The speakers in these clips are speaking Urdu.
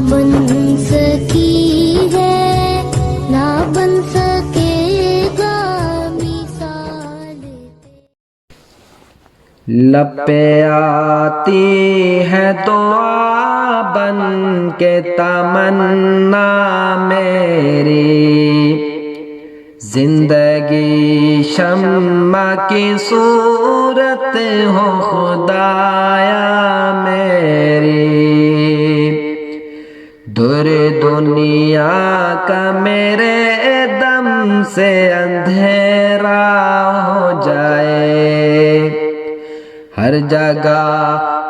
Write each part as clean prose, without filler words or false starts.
بن سکی ہے نہ بن سکے گا مثال لب پہ آتی ہے دعا بن کے تمنا میری، زندگی شمع کی صورت ہو خدایا میری، دور دنیا کا میرے دم سے اندھیرا ہو جائے، ہر جگہ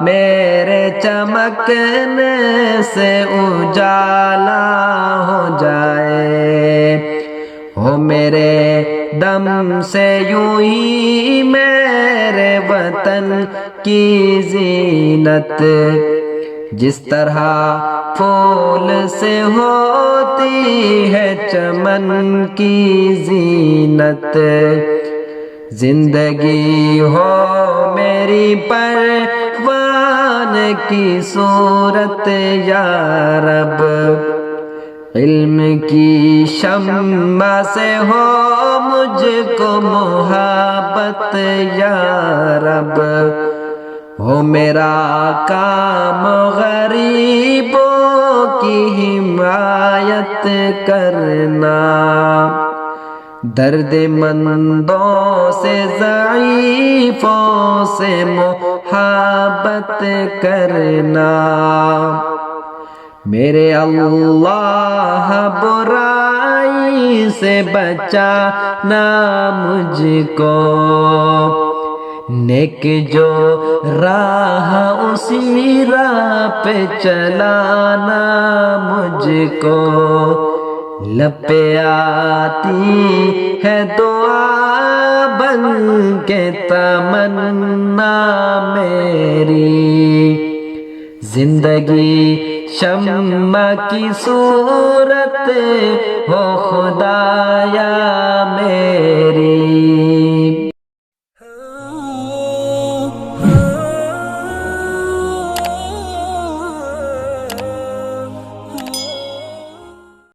میرے چمکنے سے اجالا ہو جائے، ہو میرے دم سے یوں ہی میرے وطن کی زینت، جس طرح پھول سے ہوتی ہے چمن کی زینت، زندگی ہو میری پروان کی صورت یا رب، علم کی شمع سے ہو مجھ کو محبت یا رب، ہو میرا کام غریبوں کی حمایت کرنا، درد مندوں سے ضعیفوں سے محبت کرنا، میرے اللہ برائی سے بچانا مجھ کو، نیک جو راہ اسی راہ پہ چلانا مجھ کو، لب پہ آتی ہے دعا بن کے تمنا میری، زندگی شمع کی صورت ہو خدایا میری۔